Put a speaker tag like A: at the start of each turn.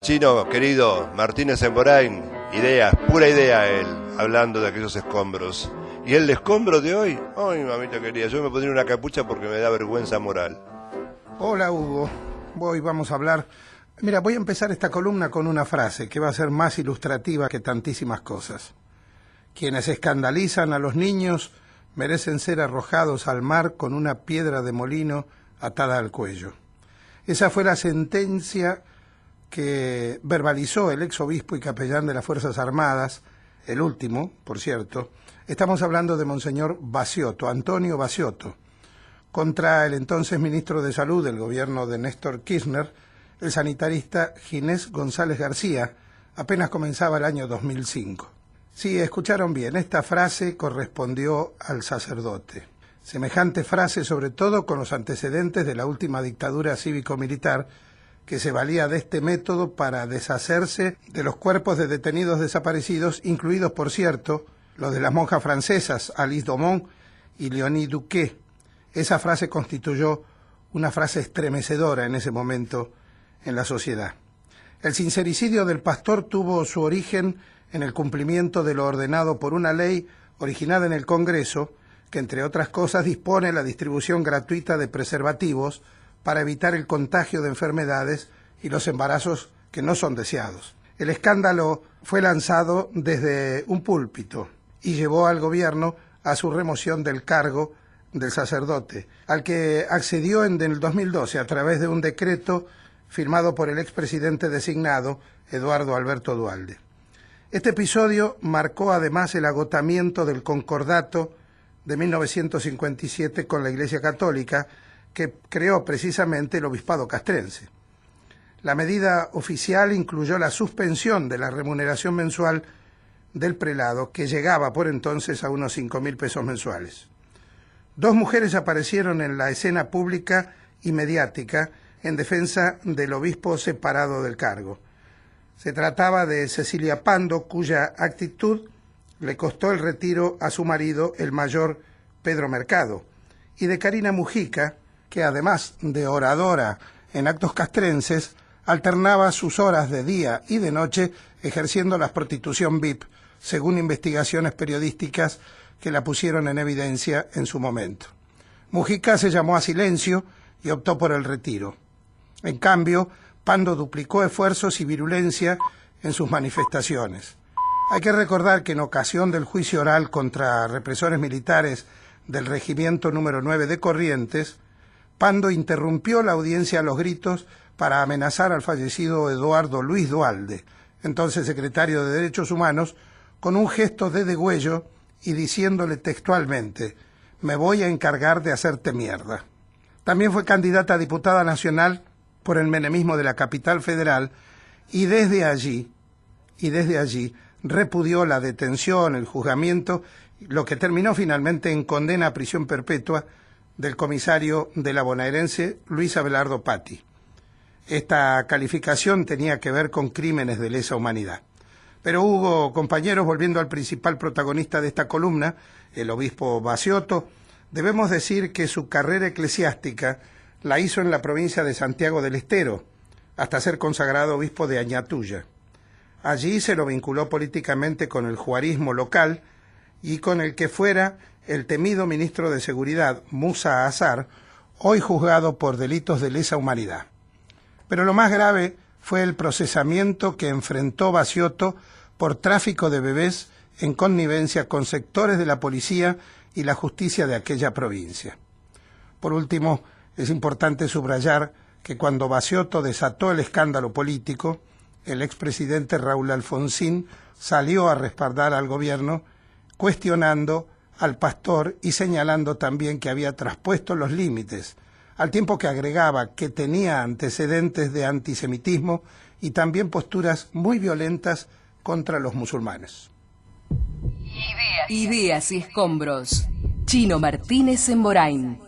A: Chino, querido, Martínez Embolain, ideas, pura idea él, hablando de aquellos escombros. ¿Y el escombro de hoy? Ay, mamita querida, yo me pondría una capucha porque me da vergüenza moral.
B: Hola, Hugo. Hoy vamos a hablar... Mira, voy a empezar esta columna con una frase que va a ser más ilustrativa que tantísimas cosas. Quienes escandalizan a los niños merecen ser arrojados al mar con una piedra de molino atada al cuello. Esa fue la sentencia que verbalizó el exobispo y capellán de las Fuerzas Armadas, el último, por cierto. Estamos hablando de Monseñor Baciotto, Antonio Baciotto, contra el entonces ministro de Salud del gobierno de Néstor Kirchner, el sanitarista Ginés González García. Apenas comenzaba el año 2005. Sí, escucharon bien, esta frase correspondió al sacerdote. Semejante frase, sobre todo con los antecedentes de la última dictadura cívico-militar, que se valía de este método para deshacerse de los cuerpos de detenidos desaparecidos, incluidos, por cierto, los de las monjas francesas Alice Domon y Léonie Duquet. Esa frase constituyó una frase estremecedora en ese momento en la sociedad. El sincericidio del pastor tuvo su origen en el cumplimiento de lo ordenado por una ley originada en el Congreso, que entre otras cosas dispone la distribución gratuita de preservativos para evitar el contagio de enfermedades y los embarazos que no son deseados. El escándalo fue lanzado desde un púlpito y llevó al gobierno a su remoción del cargo del sacerdote, al que accedió en el 2012 a través de un decreto firmado por el expresidente designado, Eduardo Alberto Duhalde. Este episodio marcó además el agotamiento del concordato de 1957 con la Iglesia Católica, que creó precisamente el obispado castrense. La medida oficial incluyó la suspensión de la remuneración mensual del prelado, que llegaba por entonces a unos 5.000 pesos mensuales. Dos mujeres aparecieron en la escena pública y mediática en defensa del obispo separado del cargo. Se trataba de Cecilia Pando, cuya actitud le costó el retiro a su marido, el mayor Pedro Mercado, y de Karina Mujica, que además de oradora en actos castrenses, alternaba sus horas de día y de noche ejerciendo la prostitución VIP, según investigaciones periodísticas que la pusieron en evidencia en su momento. Mujica se llamó a silencio y optó por el retiro. En cambio, Pando duplicó esfuerzos y virulencia en sus manifestaciones. Hay que recordar que en ocasión del juicio oral contra represores militares del Regimiento número 9 de Corrientes, Pando interrumpió la audiencia a los gritos para amenazar al fallecido Eduardo Luis Duhalde, entonces secretario de Derechos Humanos, con un gesto de degüello y diciéndole textualmente: «Me voy a encargar de hacerte mierda». También fue candidata a diputada nacional por el menemismo de la capital federal y desde allí repudió la detención, el juzgamiento, lo que terminó finalmente en condena a prisión perpetua del comisario de la bonaerense Luis Abelardo Patti. Esta calificación tenía que ver con crímenes de lesa humanidad. Pero Hugo, compañeros, volviendo al principal protagonista de esta columna, el obispo Baciotto, debemos decir que su carrera eclesiástica la hizo en la provincia de Santiago del Estero, hasta ser consagrado obispo de Añatuya. Allí se lo vinculó políticamente con el juarismo local y con el que fuera el temido ministro de Seguridad, Musa Azar, hoy juzgado por delitos de lesa humanidad. Pero lo más grave fue el procesamiento que enfrentó Baciotto por tráfico de bebés en connivencia con sectores de la policía y la justicia de aquella provincia. Por último, es importante subrayar que cuando Baciotto desató el escándalo político, el expresidente Raúl Alfonsín salió a respaldar al gobierno, cuestionando al pastor y señalando también que había traspuesto los límites, al tiempo que agregaba que tenía antecedentes de antisemitismo y también posturas muy violentas contra los musulmanes.
C: Ideas y escombros. Chino Martínez Embolain.